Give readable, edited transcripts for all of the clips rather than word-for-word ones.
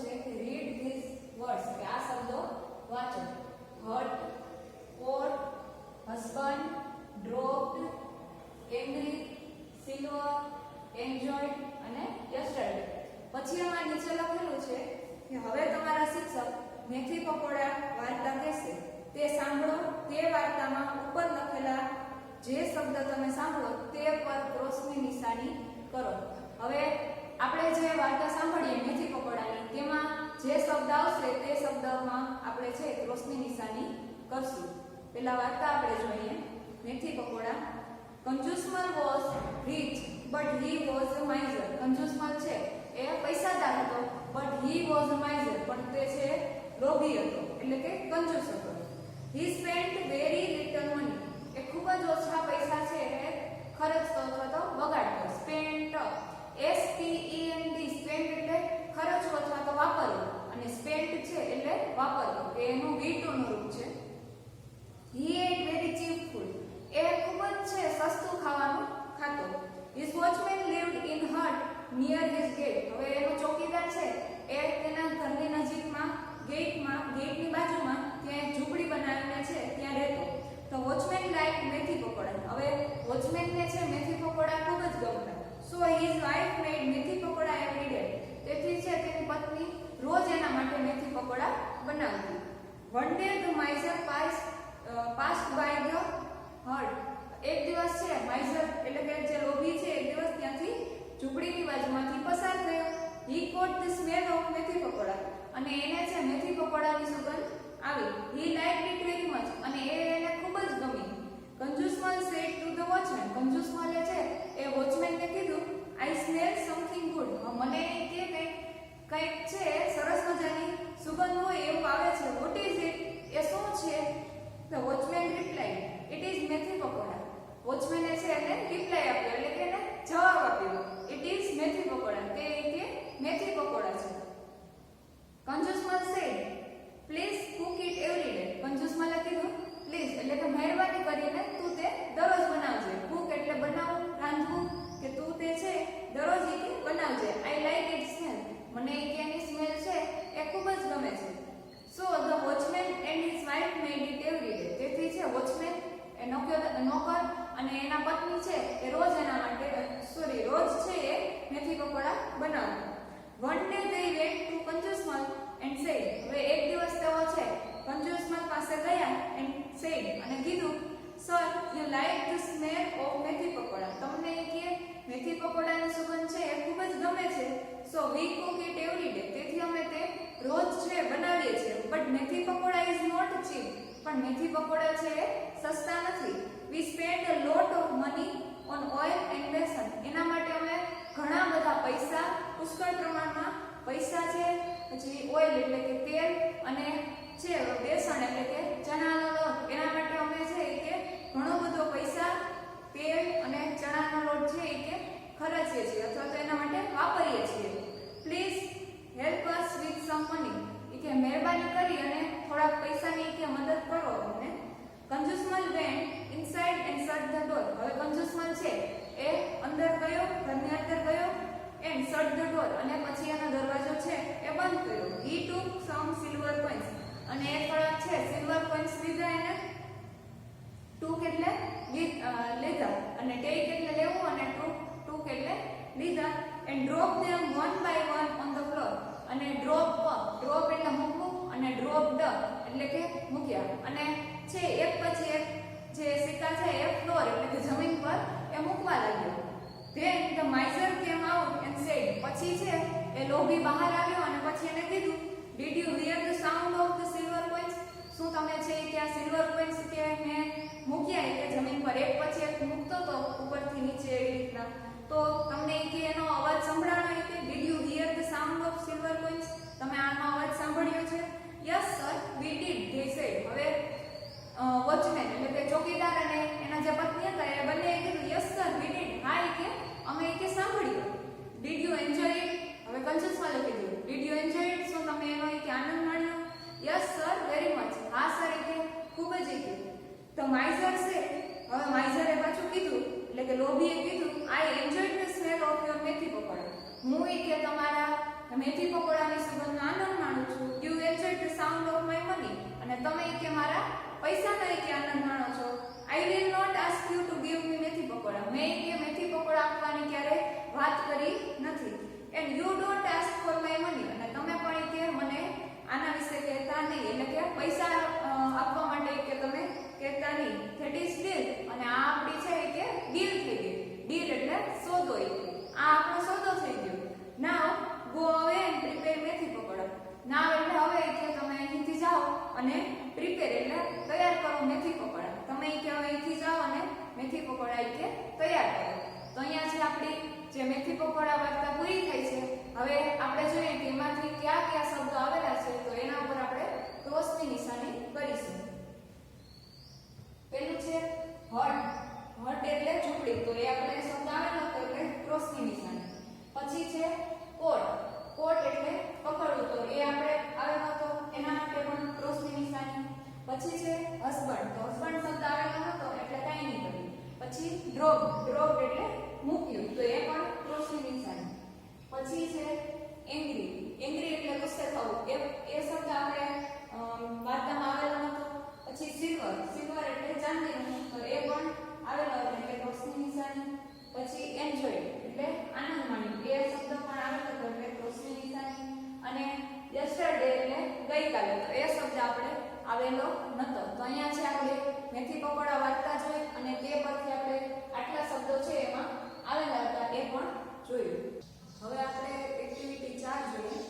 છે કે read this words, કે આ શબ્દો વાંચો. Hurt, coat, husband, dropped, angry, silver, enjoyed અને યસ્ટરડે. પછી આમાં નીચે લખેલું છે કે હવે તમારા શિક્ષક મેથી પકોડા વાર્તા કહેશે, તે સાંભળો. તે વાર્તામાં ઉપર લખેલા જે શબ્દ તમે સાંભળો તે પર ક્રોસની નિશાની કરો. હવે આપણે જે વાર્તા સાંભળીએ મેથી પકોડાની, તેમાં જે શબ્દ આવશે તે શબ્દમાં આપણે છે ક્રોસની નિશાની કરશું. પહેલા વાર્તા આપણે જોઈએ. Methi pakoda. Kanjusmal was rich but he was a miser. Kanjusmal છે એ પૈસાદાર હતો, બટ હી વોઝ અ માઇઝર, પણ તે છે લોભી હતો, એટલે કે કંજૂસ હતો. હી સ્પેન્ટ વેરી લિટલ મની. એ ખૂબ જ ઓછા પૈસા છે એ ખર્ચતો અથવા તો બગાડતો. સ્પેન્ટ, SPENT, સ્પેન્ટ એટલે ખર્ચવો અથવા તો વાપરવો, અને સ્પેન્ટ છે એટલે વાપરવો, એનું V2 નું રૂપ છે. He ate very cheap food. એ ખૂબ જ છે સસ્તું ખાવાનું ખાતો. His watchman lived in hut near his gate. હવે એનો ચોકીદાર છે એ તેના ઘરની નજીકમાં ગેટની બાજુમાં ત્યાં એક ઝૂંપડી બનાવીને છે ત્યાં રહેતો. તો વોચમેન લાઈક મેથી પકોડા. હવે વોચમેનને છે મેથી પકોડા ખૂબ જ ગમતા. સો હિઝ વાઇફ મેડ મેથી પકોડા એવરી ડે. તેથી છે તેની પત્ની રોજ એના માટે મેથી પકોડા બનાવતી. One day the miser passed by the hut. એક દિવસ છે માઇઝર એટલે કે જે લોભી છે એક દિવસ ત્યાંથી ઝૂંપડીની બાજુમાંથી પસાર થયો. He caught the smell of methi pakoda. અને એને છે મેથી પકોડાની સુગંધ આવી. He liked it very much. અને એને ખૂબ જ ગમી. Kanjusmal said to the watchman. કંજુસમલે છે એ વોચમેનને કીધું, આઈ સ્મેલ સમથિંગ ગુડ. મને કે કંઈક છે સરસ મજાની સુગંધ હોય એવું આવે છે. What is it? એ શું છે? The watchman replied, it is મેથી પકોડા. વોચમેને છે એને રિપ્લાય આપ્યો, એટલે કે એને જવાબ આપ્યો, ઇટ ઇઝ મેથી પકોડા. તે મેથી પકોડા છે. Kanjusmal said, please cook it every day. કંજુસમલે કીધું પ્લીઝ એટલે કે મહેરબાની કરીને તું તે દરરોજ બનાવજે. કુક એટલે બનાવવું, રાંધવું, કે તું તે છે દરરોજ એ બનાવજે. I like it smell. મને એની સ્મેલ છે એ ખૂબ જ ગમે છે. So the watchman and his wife made it every day. તેથી છે વોચમેન એ નોકર અને એના પત્ની છે એ રોજ એના માટે રોજ છે એ મેથી પકોડા બનાવતા. One day they went to Kanjusmal and said. હવે એક દિવસ તેઓ છે કંજુસમલ પાસે ગયા એન્ડ સેડ અને કીધું, sir you like the smell of methi pakoda. તમને કે મેથી પકોડાની સુગંધ છે એ ખૂબ જ ગમે છે. સો વી કુક ઇટ એવરી ડે. તેથી અમે તે રોજ છે બનાવીએ છીએ. બટ મેથી પકોડા ઇઝ નોટ ચીપ. પણ મેથી પકોડા છે એ સસ્તા નથી. We spend a lot of money on oil and besan. એના માટે અમે ઘણા બધા પૈસા, પુષ્કળ પ્રમાણમાં પૈસા છે, પછી ઓઇલ એટલે કે તેલ, અને છે બેસન એટલે કે ચણાનો લોટ. એના માટે અમે છે કે ઘણો બધો પૈસા, તેલ અને ચણાનો લોટ છે કે ખર્ચીએ છીએ અથવા તો એના માટે વાપરીએ છીએ. Please help us with some money. કે મહેરબાની કરી અને થોડાક પૈસાની કે મદદ કરો અમને. Kanjusmal vent inside and shirt the door. હવે કંજુસમલ છે એ અંદર ગયો, ઘરની અંદર ગયો, એન્ડ શટ ધ ડોર, અને પછી એનો દરવાજો છે એ બંધ કર્યો. હી ટુક સમ સિલ્વર કોઇન્સ. અને એ થોડાક છે સિલ્વર કોઇન્સ લીધા એને. ટુક એટલે લીધા, અને ટેક એટલે લેવું, અને ટુક એટલે લીધા. And drop them one by one on the floor. અને ડ્રોપ એટલે મૂકવું, અને ડ્રોપ્ડ એટલે કે મૂક્યા. અને છે એક પછી એક જે સિક્કા છે એ ફ્લોર એટલે કે જમીન પર એ મૂકવા લાગ્યો. Than the માઇઝર came out and said. પછી છે એ લોભી બહાર આવ્યો અને પછી એને કીધું, did you hear the sound of the silver coins. શું તમે છે કે આ સિલ્વર કોઇન્સ કે મેં મૂક્યા કે જમીન પર એક પછી એક મૂકતો તો ઉપરથી નીચે એવી રીતના, તો તમને કે એનો અવાજ સંભળાણો કે did you hear the sound of silver coins? તમે આનો અવાજ સાંભળ્યો છે? Yes sir we did they sad. હવે વોચમેન એટલે કે ચોકીદાર અને એના જે પત્ની હતા એ બંને કીધું, યસ સર વી ડીડ. હા કે અમે કે સાંભળ્યું. Did you enjoy it? હવે કંજુસમલે કીધું, ડીડ યુ એન્જોય ઇટ? શું તમે એનો કે આનંદ માણ્યો? Yes sir very much. હા સર કે ખૂબ જ કે. તો માઇઝર છે, હવે માઇઝરે પાછું કીધું એટલે કે લોભીએ કીધું, I enjoy the smell of your મેથી પકોડા. હું કે તમારા મેથી પકોડાની સુગંધનો પૈસાનો કે આનંદ માણો છો? I will not ask you to give me methi pakoda. મેં કે મેથી પકોડા આપવાની ક્યારે વાત કરી નથી. And you don't ask for my money. અને તમે પણ કે મને આના વિશે કહેતા નહીં, એટલે કે પૈસા આપવા માટે કે તમે કહેતા નહીં. That is deal. અને આ આપણી છે કે ડીલ થઈ ગઈ. ડીલ એટલે સોદો. આ આપણો સોદો થઈ ગયો. નાઉ ગો અવે એન્ડ પ્રિપેર મેથી પકોડા. નાઉ એટલે હવે કે તમે અહીંથી જાઓ અને પ્રિપેર એટલે તૈયાર કરો મેથી પકોડા. તમે કે અહીંથી જાઓ અને મેથી પકોડા કે તૈયાર કરો. તો અહીંયા છે આપણી જે મેથી પકોડા વાર્તા પૂરી થઈ છે. હવે આપણે જોઈએ કે એમાંથી કયા કયા શબ્દો આવેલા છે, તો એના ઉપર આપણે ક્રોસની નિશાની કરીશું. પહેલું છે હટ. હટ એટલે ઝૂંપડી, તો એ આપણે શબ્દ આવેલો હતો એટલે ક્રોસની નિશાની. પછી છે કોટ. કોટ એટલે પકડવું, તો એ આપણે આવેલો હતો એના માટે પણ ક્રોસની નિશાની. પછી છે હસબન્ડ. તો હસબન્ડ શબ્દ આવેલો હતો એટલે કાંઈ નહીં કર્યું. પછી ડ્રોપ. ડ્રોપ એટલે મૂક્યું, તો એ પણ ક્રોસની નિશાની. પછી છે એંગ્રી. એંગ્રી એટલે ગુસ્સે થવું, એ શબ્દ આપણે વાર્તામાં આવેલો હતો. પછી સિલ્વર. સિલ્વર એટલે ચાંદીનું, તો એ પણ આવેલો હતો એટલે ક્રોસની નિશાની. પછી એન્જોય એટલે આનંદ માણ્યો, એ શબ્દ પણ આવેલો હતો એટલે ક્રોસની નિશાની. અને યસ્ટરડે એટલે ગઈકાલે, તો એ શબ્દ આપણે આવેલો નતો. તો અહીંયા છે આપણે મેથી પકોડા વાર્તા જોઈ અને તે પરથી આપણે આટલા શબ્દો છે એમાં આવેલા હતા એ પણ જોયું. હવે આપણે એક્ટિવિટી 4 જોઈએ,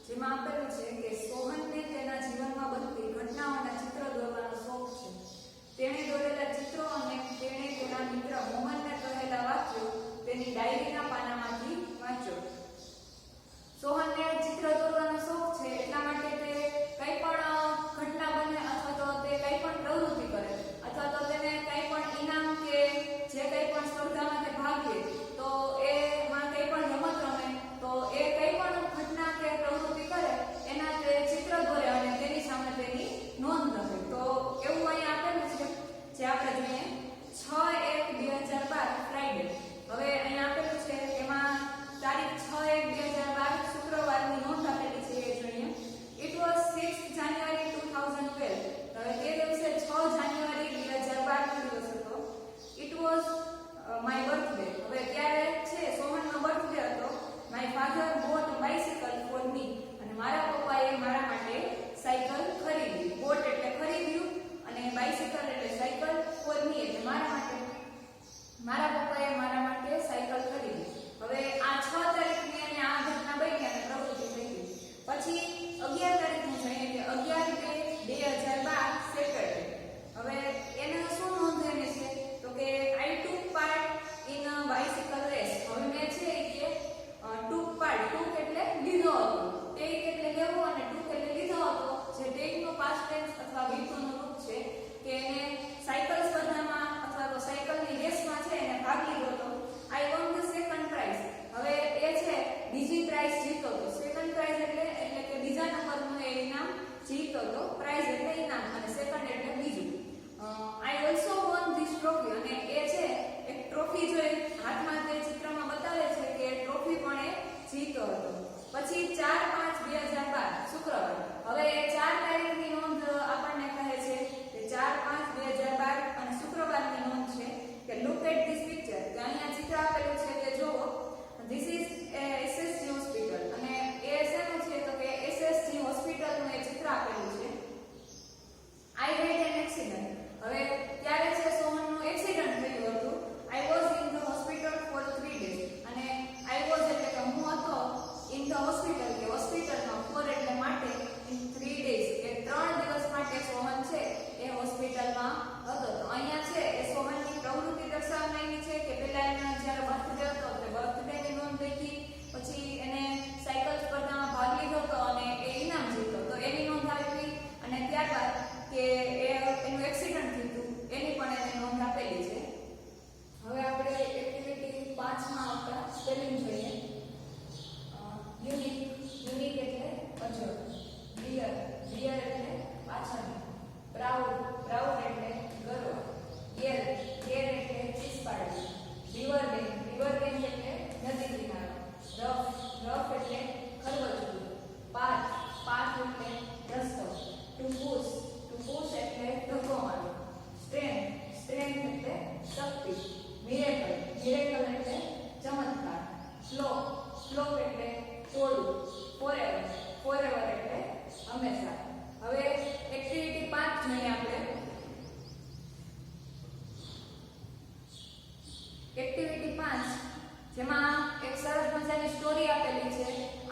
જેમાં આપેલું છે કે સોહનને તેના જીવનમાં બનતી ઘટનાઓના ચિત્ર દોરવાનો શોખ છે. તેણે દોરેલા ચિત્રો અને તેણે તેના મિત્ર મોહનને કહેલા વાક્યો તેની ડાયરીના પાનામાંથી વાંચો. સોહનને ચિત્ર દોરવાનો શોખ છે એટલા માટે તે કંઈ પણ ઘટના બને અથવા તો તે કંઈ પણ પ્રવૃત્તિ કરે અથવા તો તેને કંઈ પણ ઇનામ કે જે કંઈ પણ સ્પર્ધામાં તે ભાગ લે, તો એમાં કંઈ પણ રમત રમે, તો એ કંઈ પણ ઘટના કે પ્રવૃત્તિ કરે એના તે ચિત્ર દોરે અને તેની સામે તેની નોંધ લખે. તો એવું અહીં આપેલું છે જે આપણે જોઈએ 6/1/2012 ફ્રાઈડે. હવે અહીં આપેલું છે એમાં તારીખ 6/1/2012 શુક્રવારની નોંધ આપેલી છે એ જોઈએ. ઇટ વોઝ 6 જાન્યુઆરી 2012. હવે તે દિવસે 6 જાન્યુઆરી 2012 નો દિવસ હતો. It was my birthday. હવે ત્યારે છે સોહનનો બર્થડે હતો. My father boat bicycle for me. અને મારા પપ્પાએ મારા માટે સાયકલ ખરીદી. બોટ એટલે ખરીદ્યું અને બાઇસિકલ એટલે સાયકલ, ફોર મી એટલે મારા માટે. મારા પપ્પાએ મારા માટે સાયકલ ખરીદી. હવે આ 6 તારીખની અને આ ઘટના બની અને પ્રવૃત્તિ થઈ ગઈ. પછી 11 તારીખનું જોઈએ કે 11/2/2012 સેટરડે. હવે એને શું નોંધવાની છે તો કે I took part in a bicycle race. હવે મેં છે કે ટુક પાર્ટ, ટુક એટલે લીધો હતો, ટેક એટલે લેવો અને ટુક એટલે લીધો હતો, જે ટેકનો પાસ્ટ ટેન્સ અથવા વિધ્યનું રૂપ છે કે એને સાયકલ સ્પર્ધામાં અથવા તો સાયકલની રેસમાં છે એને ભાગ લીધો હતો. આઈ વોન ધ સેકન્ડ પ્રાઇઝ. હવે એ છે બીજી પ્રાઇઝ જીતો હતો. સેકન્ડ પ્રાઇઝ એટલે કે બીજા નંબરનું એ ઇનામ જીતો હતો. પ્રાઇઝ એટલે ઇનામ અને સેકન્ડ એટલે બીજું. I also won this trophy. અને એ છે એક ટ્રોફી જોઈ હાથમાં તે ચિત્રમાં બતાવે છે કે એ ટ્રોફી પણ એ જીતો હતો. પછી 4/5/2012 શુક્રવાર. હવે એ 4 તારીખની નોંધ આપણને કહે છે કે 4/5/2012 અને શુક્રવારની નોંધ છે કે લુક એટ ધીસ પિક્ચર. કે અહીંયા ચિત્ર આપેલું છે કે જુઓ, ધીસ ઇઝ એસએસજી હોસ્પિટલ. અને એ શેનું છે તો કે એસએસજી હોસ્પિટલનું એ ચિત્ર આપેલું છે. આઈ હેડ એન એક્સિડન્ટ. હવે ત્યારે છે સોહનનું એક્સિડન્ટ થયું હતું. I was in the hospital four 3 days. અને આઈ વોઝ એટલે કે હું હતો ઇન ધ હોસ્પિટલ, કે હોસ્પિટલ એટલે ટોળું, ફોરએવર, ફોરએવર એટલે હંમેશા. હવે એક્ટિવિટી 5 જોઈએ આપણે. એક્ટિવિટી 5 જેમાં એક સરસ મજાની સ્ટોરી આપેલી છે.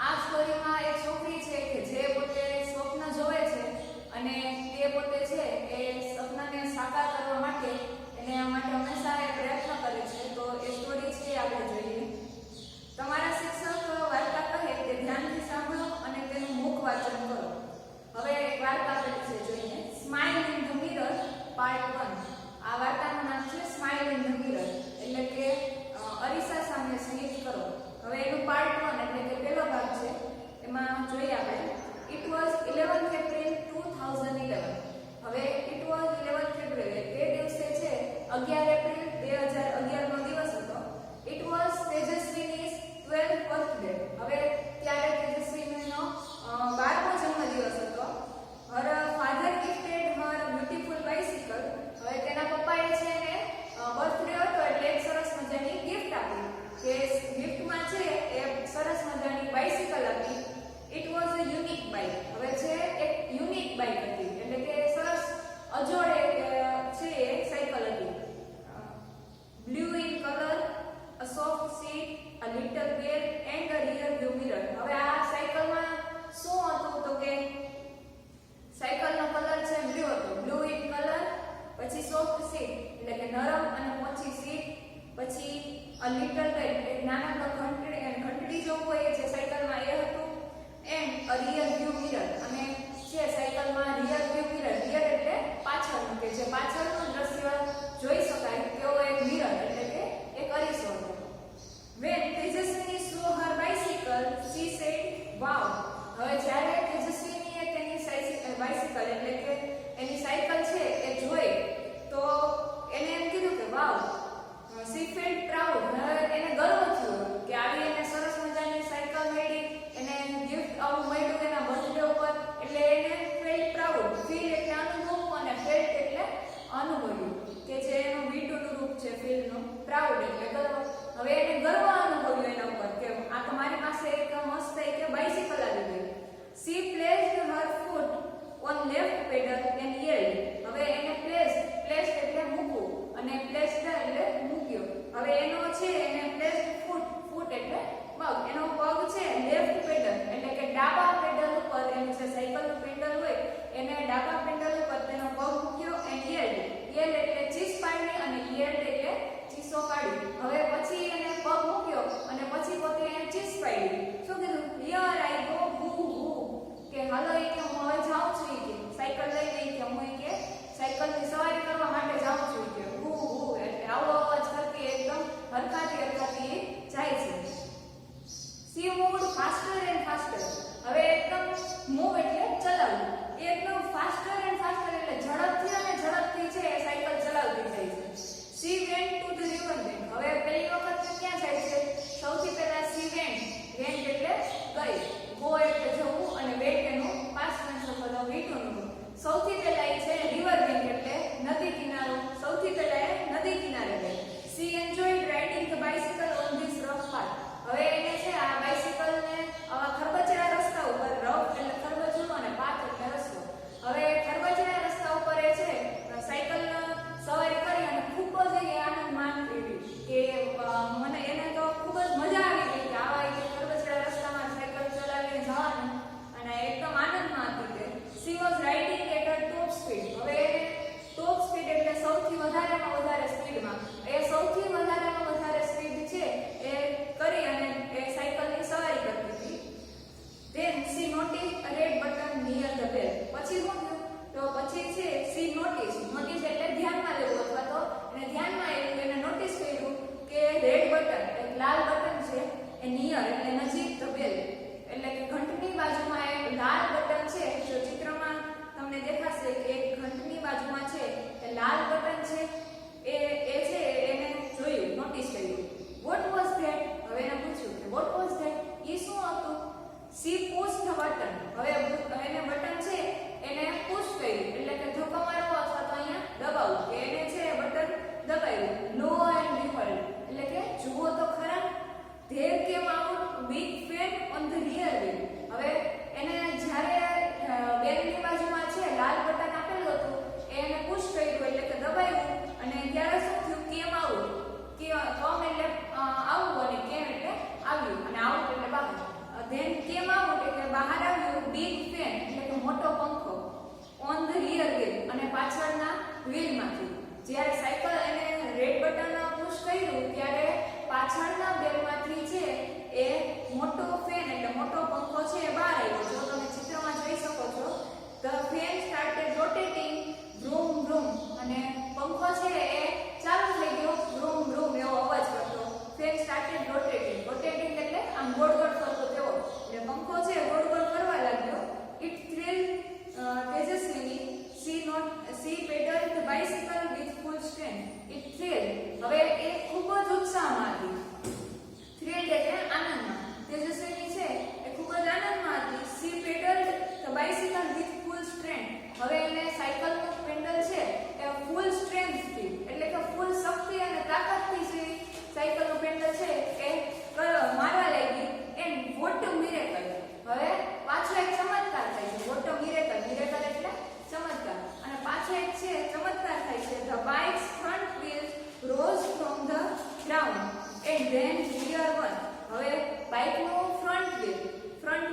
આ સ્ટોરીમાં એક છોકરી છે કે જે પોતે સ્વપ્ન જોવે છે અને તે પોતે છે એ સપનાને સાકાર કરવા માટે હંમેશા એ પ્રયત્ન કરે છે. તો એ સ્ટોરી છે આપણે જોઈએ. તમારા શિક્ષક વાર્તા કહે તે ધ્યાનથી સાંભળો અને તેનું મુખ વાંચન કરો. હવે એક વાર્તા આપેલી છે જોઈએ. Smile in the mirror part 1. આ વાર્તાનું નામ છે સ્માઇલ ઇન ધ મિરર એટલે કે અરીસા સામે સ્મિત કરો. હવે એનું પાર્ટ 1 એટલે કે પહેલો ભાગ છે. એમાં જોઈએ આપણે. It was 11th April 2011. હવે ઇટ વોઝ 11th એપ્રિલ તે દિવસે છે 11 એપ્રિલ 2011 નો દિવસ હતો. It was Tejaswini 12th birthday. હવે ત્યારે તેજસ્વીનો 12મો જન્મદિવસ હતો. Her father gifted her beautiful bicycle. હવે તેના પપ્પાએ છે ને બર્થડે હતો એટલે એક સરસ મજાની ગિફ્ટ આપી. કે ગિફ્ટમાં છે એ સરસ મજાની બાઇસિકલ આપી. It was a unique bike. હવે છે એક યુનિક બાઇક હતી એટલે કે સરસ અજોડે છે એ સાયકલ હતી. Blue in colour, a soft seat, a little bell and a rear view mirror. હવે આ સાયકલમાં શું હતું તો કે સાયકલનો કલર છે બ્લુ હતો. બ્લુ ઇન કલર, પછી સોફ્ટ સીટ એટલે કે નરમ અને પોચી સીટ, પછી અ લિટલ બેલ એટલે નાના ઘંટડી જેવું હોય છે સાયકલમાં એ હતું. And a rear view mirror અને છે સાયકલમાં રિયર વ્યૂ મિરર. રિયર એટલે પાછળનું કે જે પાછળનું દ્રશ્ય જોઈ શકાય તેવો એક મિરર એટલે કે એક અરીસો હતો. When Tejaswini saw her bicycle, she said, wow. હવે જ્યારે તેજસ્વીનીએ તેની બાઇસિકલ એટલે કે એની સાયકલ છે એ જોઈ તો એને એમ કીધું કે વાવ. she felt proud. હવે એને ગર્વ થયો કે આવી એને સરસ મજાની સાયકલ મળી, એને ગિફ્ટ આવું મળ્યું એના બર્થડે ઉપર એટલે એને ફેલ્ટ પ્રાઉડ. ફીલ એટલે અનુભવવું અને ફેલ્ટ એટલે અનુભવ્યું કે જે એનું વીટુનું રૂપ છે ફીલનું. પ્રાઉડ એટલે ગર્વ. હવે એને ગર્વ અનુભવ્યો એના ઉપર કે આ તો મારી પાસે એક મસ્ત એક બાઇસિકલ આવી ગઈ. she placed her foot on left pedal and yelled. હવે એને પ્લેસ્ડ એટલે મૂકવું અને પ્લેસ્ડ એટલે મૂક્યો. હવે એનો છે એને પ્લેસ્ડ ફૂટ એટલે પગ. એનો પગ છે લેફ્ટ પેડલ એટલે કે ડાબા પેડલ ઉપર. એનું જે સાયકલનું પેડલ હોય એને ડાબા પેડલ ઉપર તેનો પગ મૂક્યો એન્ડ યેલ્ડ. યેલ્ડ એટલે ચીસ પાડી અને યેલ્ડ એટલે ચીસો કાઢી. હવે પછી એને પગ મૂક્યો અને પછી પોતે એને ચીસ પાડી. શું કીધું? હિયર આઈ ગો હુ હુ. કે હાલો એ કે હું હવે જાઉં છું કે સાયકલ લઈને કે હું કે સાયકલની સવારી કરવા માટે જાઉં છું કે હુ હુ એટલે આવો અવાજ કરતી એકદમ હરખાતી જાય છે. she moved faster and faster. હવે એકદમ મૂવ એટલે ચલાવવું. એકદમ faster and faster એટલે ઝડપથી અને ઝડપથી છે એ સાયકલ ચલાવતી જાય છે. she went to the river bank. હવે પહેલી વખત ક્યાં જાય છે? સૌથી પહેલા she went એટલે ગઈ. go એટલે જવું અને went એનું past tense હતો વીટુનું. સૌથી પહેલા એ છે રિવર બેંક એટલે નદી કિનારો. સૌથી પહેલા એ નદી કિનારે ગઈ. she enjoyed riding the bicycle on this rough path. હવે એને છે આ બાઇસિકલને આવા ખરબચડા રસ્તા ઉપર, રફ એટલે ખરબચડું અને પાથ એટલે રસ્તો. હવે ખરબચડા રસ્તા ઉપર એ છે સાયકલ સવારી કરી અને ખૂબ જ આનંદ માનતી હતી કે મને એને તો ખૂબ જ મજા આવી બહાર આવ્યું big fan એટલે કે મોટો પંખો on the rear wheel અને પાછળના વ્હીલમાંથી. જ્યારે સાયકલ એને રેડ બટન પુશ કર્યું ત્યારે પાછળના બેલમાંથી છે એ મોટો ફેન એટલે મોટો પંખો છે એ બહાર આવ્યો. જો તમે ચિત્રમાં જોઈ શકો છો, the fan started rotating vroom vroom અને પંખો છે એ ચાલુ થઈ ગયો vroom vroom એવો અવાજ કરતો. fan started rotating એટલે આમ ગોળ ગોળ ફરતો તેવો. એટલે પંખો છે ગોળ ગોળ ફરવા લાગ્યો. it thrilled Tejaswini. she pedaled the bicycle with full strength. it thrilled હવે એ ખૂબ જ ઉત્સાહમાં હતી. thrilled એટલે આનંદમાં. તેજસ્વીની છે એ ખૂબ જ આનંદમાં હતી. she pedaled the bicycle with full strength. હવે એને સાયકલનું પેડલ છે એ ફૂલ સ્ટ્રેન્થ થી એટલે કે ફૂલ શક્તિ અને તાકાતથી છે સાયકલનું પેડલ છે એ મારવા લાગી. And what a miracle. હવે પાછો એક ચમત્કાર થાય છે. વોટ અ મિરેકલ એટલે ચમત્કાર. અને પાછો એક છે ચમત્કાર થાય છે. the bike's front wheels rose from the ground and then rear one. હવે બાઇકનું ફ્રન્ટ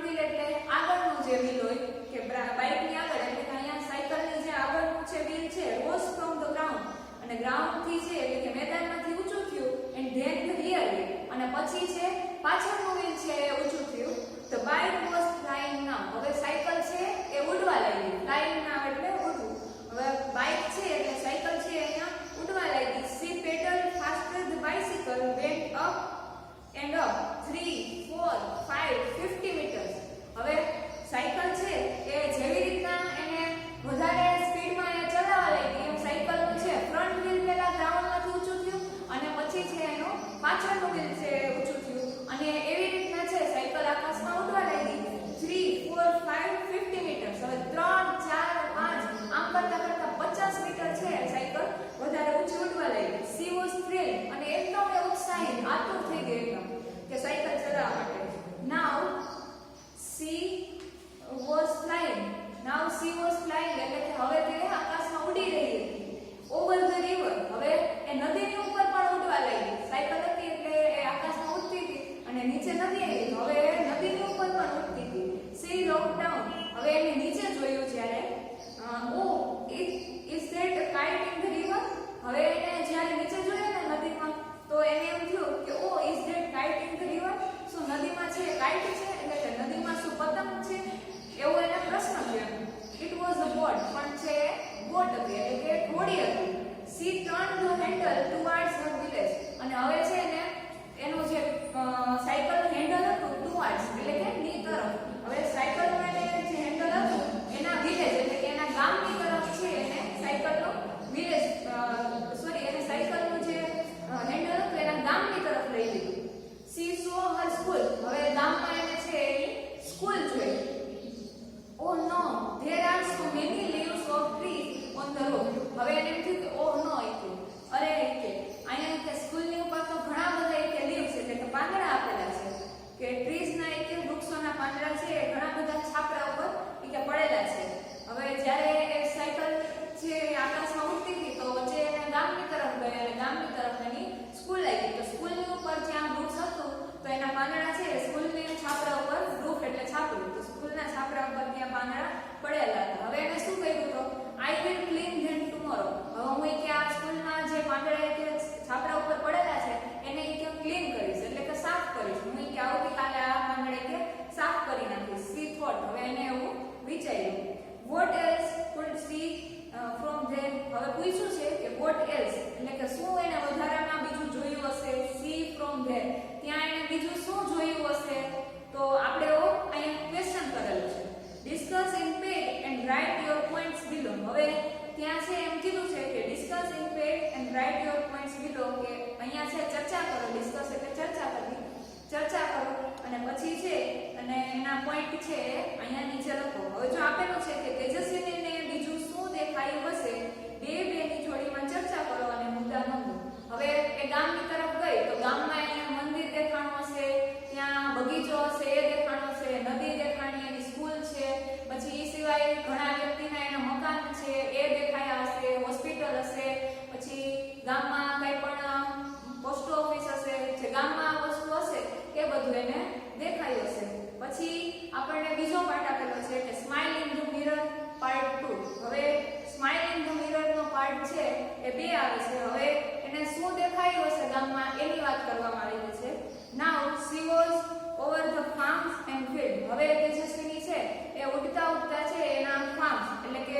વ્હીલ એટલે આગળનું જે વ્હીલ હોય કે બાઇકની આગળ એટલે કે અહીંયા સાયકલની જે આગળનું છે વ્હીલ છે rose from the ground અને ગ્રાઉન્ડ થી છે એટલે કે મેદાનમાંથી ઊંચું થયું. and then the rear wheel અને પછી છે પાછળનું વ્હીલ છે એ ઊંચું થયું. the bike was flying now. હવે સાયકલ છે એ ઉડવા લાગી. flying now એટલે ઉડવું. હવે બાઇક છે એટલે સાયકલ છે અહીંયા ઉડવા લાગી. she pedaled faster. the bicycle went up and up 3, 4, 5, 50 meters. હવે સાયકલ છે એ જેવી રીતના એને વધારે સ્પીડમાં એ ચલાવવા લાગી એમ સાયકલનું છે ફ્રન્ટ વ્હીલ પહેલા ગ્રાઉન્ડમાંથી ઊંચું થયું અને પછી છે એનું પાછળનું વ્હીલ છે ઊંચું થયું અને એવી રીતના છે સાયકલ આકાશમાં ઉડવા લાગી. 3, 4, 5, 50 meters. હવે 3, 4, 5 આમ કરતા કરતા 50 મીટર છે સાયકલ વધારે ઊંચી ઉડવા લાગી. she was thrilled અને એકદમ ઉત્સાહિત આતુર થઈ ગઈ એકદમ કે સાયકલ ચલાવવા માટે. now she was flying એટલે કે હવે તે આકાશમાં ઉડી રહી હતી. over the river. હવે એ નદીની ઉપર પણ ઉડવા લાગી. સાયકલ હતી એટલે એ આકાશમાં ઉડતી હતી અને નીચે નદી આવી. હવે નદીની ઉપર પણ ઉડતી હતી. she looked down. હવે એને નીચે જોયું જ્યારે is that a kite in the river. હવે એને જ્યારે નીચે જોયું ને નદીમાં તો એને એમ થયું કે is that kite in the river. શું નદીમાં છે કાઇટ છે એટલે કે નદીમાં શું પતંગ છે એવો એને પ્રશ્ન થયો. it was a boat. પણ છે બોટ હતી એટલે કે ઘોડી હતી. she turned the handle towards her village. અને હવે છે ને એનું જે સાયકલનું હેન્ડલ હતું towards એટલે કે ની તરફ. હવે સાયકલનું એને જે હેન્ડલ હતું એના વિલેજ એટલે કે એના ગામની તરફ છે એને સાયકલનું વિલેજ એને સાયકલનું જે હેન્ડલ હતું એના ગામની તરફ લઈ લીધું. she saw her school. હવે ગામમાં એને છે એની સ્કૂલ જોઈ. oh no, there are so many leaves of trees on the road. હવે એને એમ થયું કે oh no અરે કે અહીંયા કે સ્કૂલની ઉપર તો ઘણા બધા કે લીવ્સ એટલે કે પાંદડા આપેલા છે કે ટ્રીઝના કે વૃક્ષોના પાંદડા છે એ ઘણા બધા છાપરા ઉપર કે પડેલા છે. હવે જ્યારે એ સાયકલ છે આકાશમાં ઉડતી હતી તો વચ્ચે એને ગામની તરફ ગઈ અને ગામની તરફ એની સ્કૂલ આવી. તો સ્કૂલની ઉપર જ્યાં વૃક્ષ હતું તો એના પાંદડા છે સ્કૂલની છાપરા ઉપર રૂફ એટલે છાપરું તો સ્કૂલના છાપરા ઉપર ત્યાં પાંદડા પડેલા હતા. હવે એને શું કહ્યું તો I will clean them tomorrow. હવે હું કે આ સ્કૂલના જે પાંદડા કે છાપરા ઉપર પડેલા છે એને કે ક્લીન કરીશ એટલે કે સાફ કરીશ. હું કે આવતીકાલે આ પાંદડા કે સાફ કરી નાખીશ. she thought. હવે એને એવું વિચાર્યું. what else could she from them. હવે પૂછ્યું છે કે what else એટલે કે શું એને વધારામાં બીજું જોયું હશે. see from there ત્યાં એને બીજું શું જોયું હશે તો આપણે અહીંયા ક્વેશ્ચન કરેલું છે. discuss in page and write your points below. હવે ત્યાં છે એમ કીધું છે કે discuss in page and write your points below કે અહીંયા છે ચર્ચા કરો. discuss એટલે ચર્ચા કરવી. ચર્ચા કરો અને પછી છે અને એના પોઈન્ટ છે અહીંયા નીચે લખો. હવે જો આપેલું છે કે તેજસ્વીને બીજું શું દેખાયું હશે બેની જોડીમાં ચર્ચા કરો અને મુદ્દા નોંધો. હવે એ ગામની તરફ ગઈ તો ગામમાં એને મંદિર દેખાણું હશે, ત્યાં બગીચો હશે એ દેખાણું હશે, નદી દેખાણી, એની સ્કૂલ છે, પછી એ સિવાય ઘણા વ્યક્તિના એના મકાન છે એ દેખાયા હશે, હોસ્પિટલ હશે, પછી ગામમાં કંઈ પણ પોસ્ટ ઓફિસ હશે, જે ગામમાં વસ્તુ હશે એ બધું એને દેખાયું હશે. પછી આપણે આપણને બીજો પાર્ટ આપેલો છે કે smile in the mirror part 2. હવે સ્માઇલ ઇન ધ મિરર નો પાર્ટ છે એ 2 આવે છે. હવે એને શું દેખાયું હશે ગામમાં એની વાત કરવામાં આવેલી છે. Now she was over the farms and field. હવે તેજસ્વીની છે એ ઉડતા ઉડતા છે એના ફાર્મ્સ એટલે કે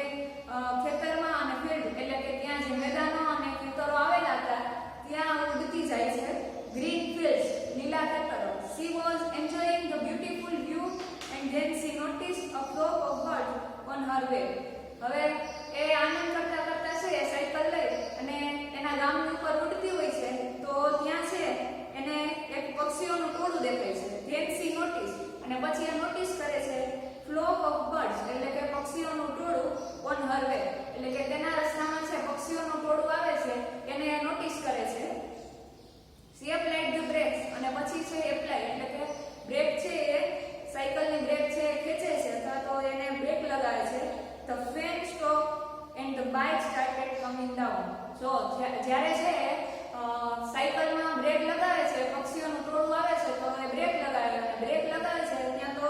ખેતરમાં અને ફિલ્ડ એટલે કે ત્યાં જે મેદાનો અને ખેતરો આવેલા હતા ત્યાં ઉડતી જાય છે. ગ્રીન ફિલ્ડ્સ લીલા ખેતરો. She was enjoying the beautiful view and then she noticed a flock of birds on her way. હવે એ આનંદ કરતા કરતા છે સાયકલ લઈ અને એના ગામની ઉપર ઉડતી હોય છે તો ત્યાં છે એને એક પક્ષીઓનું ટોળું દેખાય છે. ધેન શી નોટિસ અને પછી એ નોટિસ કરે છે ફ્લોક ઓફ બર્ડ્સ એટલે કે પક્ષીઓનું ટોળું ઓન હર વે એટલે કે તેના રસ્તામાં છે પક્ષીઓનું ટોળું આવે છે એને નોટિસ કરે છે. શી એપ્લાઇડ ધ બ્રેક્સ અને પછી છે એપ્લાય એટલે કે બ્રેક છે એ સાયકલની બ્રેક છે એ ખેંચે છે અથવા તો એને બ્રેક લગાવે છે. The fan stop and the bike started coming down. જો જ્યારે છે સાયકલમાં બ્રેક લગાવે છે પક્ષીઓનું ટોળું આવે છે તો એ બ્રેક લગાવે અને બ્રેક લગાવે છે ત્યાં તો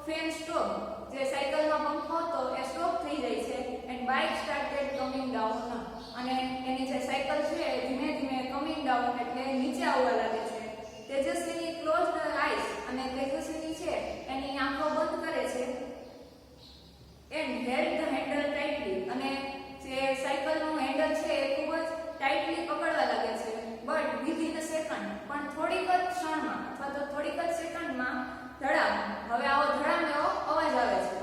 ફેન સ્ટોપ જે સાયકલમાં પંખો હતો એ સ્ટોપ થઈ જાય છે and bike started coming down અને એની જે સાયકલ છે ધીમે ધીમે કમિંગ ડાઉન એટલે નીચે આવવા લાગે છે. તેજસ્વીની ક્લોઝ ધ આઈઝ અને તેજસ્વીની છે એની આંખો બંધ કરે છે and held the handle tightly અને જે સાયકલનું હેન્ડલ છે એ ખૂબ જ ટાઇટલી પકડવા લાગે છે. બટ વિધિન અ સેકન્ડ પણ થોડીક જ ક્ષણમાં અથવા તો થોડીક જ સેકન્ડમાં ધડામ. હવે આવો ધડામ એવો અવાજ આવે છે.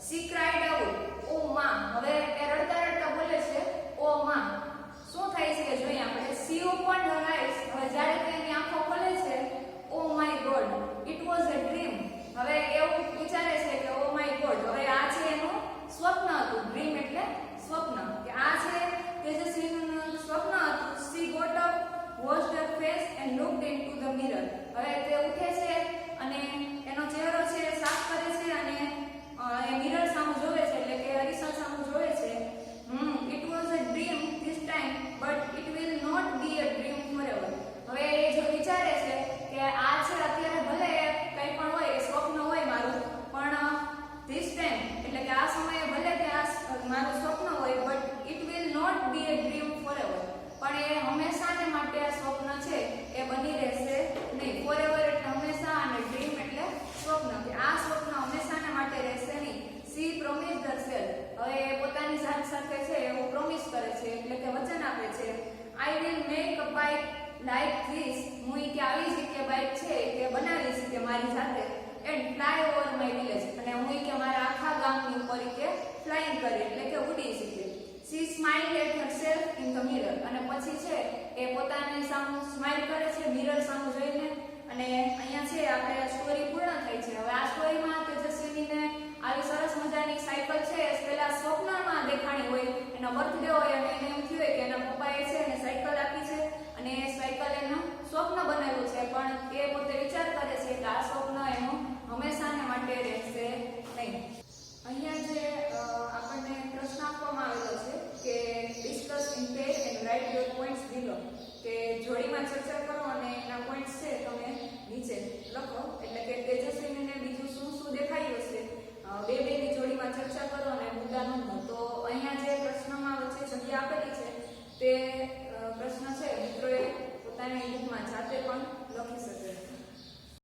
શી ક્રાઇડ આઉટ ઓ માં. હવે એ રડતા રડતા બોલે છે ઓ માં. શું થાય છે જોઈએ આપણે. શી ઓપન્ડ હર આઈઝ. હવે જ્યારે તેની આંખો ખોલે છે oh my God it was a dream. હવે એવું વિચારે છે કે ઓ માય ગોડ હવે આ છે એનું સ્વપ્ન હતું. ડ્રીમ એટલે સ્વપ્ન કે આ છે તેજસ્વીનું સ્વપ્ન હતું. She got up washed her face and looked into the mirror. હવે તે ઉઠે છે અને એનો ચહેરો છે સાફ કરે છે અને એ મિરર સામે જોવે છે એટલે કે અરીસા સામે જોવે છે. It was a dream this time but it will not be a dream forever. હવે એ જો વિચારે છે કે આ છે અત્યારે ભલે કંઈ પણ હોય એ સ્વપ્ન હોય મારું પણ ધીસ ટાઈમ એટલે કે આ સમયે ભલે કે આ મારું સ્વપ્ન હોય but it will not be a dream forever. પણ એ હંમેશાને માટે આ સ્વપ્ન છે એ બની રહેશે નહીં. ફોરએવર એટલે હંમેશા અને ડ્રીમ એટલે સ્વપ્ન કે આ સ્વપ્ન હંમેશાને માટે રહેશે નહીં. શી પ્રોમિસ્ડ હરસેલ્ફ. હવે એ પોતાની જાત સાથે છે એવું પ્રોમિસ કરે છે એટલે કે વચન આપે છે. I will make a bike like this. હું કે આવી જ કે બાઇક છે કે બનાવીશ કે મારી જાતે and fly over my village અને હું કે મારા આખા ગામની ઉપર કે ફ્લાઇંગ કરી એટલે કે ઉડી શકે. She smiled at herself in the mirror અને પછી છે એ પોતાની સામે સ્માઇલ કરે છે મિરર સામે જોઈને અને અહીંયા છે આપણે સ્ટોરી પૂર્ણ થઈ છે. હવે આ સ્ટોરીમાં તેજસ્વીનીને આવી સરસ મજાની સાયકલ છે પેલા સ્વપ્નમાં દેખાણી હોય એનો બર્થડે હોય અને એને એમ થયું હોય કે એના પપ્પાએ છે એને સાયકલ આપી છે અને એ સાયકલ એનું સ્વપ્ન બનેલું છે પણ એ પોતે વિચાર કરે છે કે આ સ્વપ્ન એનું હંમેશાને માટે રહેશે નહીં. અહીંયા જે આપણને પ્રશ્ન આપવામાં આવેલો છે કે discuss in pair and write your points below કે જોડીમાં ચર્ચા કરો અને એના પોઈન્ટ્સ છે તમે નીચે લખો એટલે કે તેજસ્વીને બીજું શું શું દેખાયું હશે બે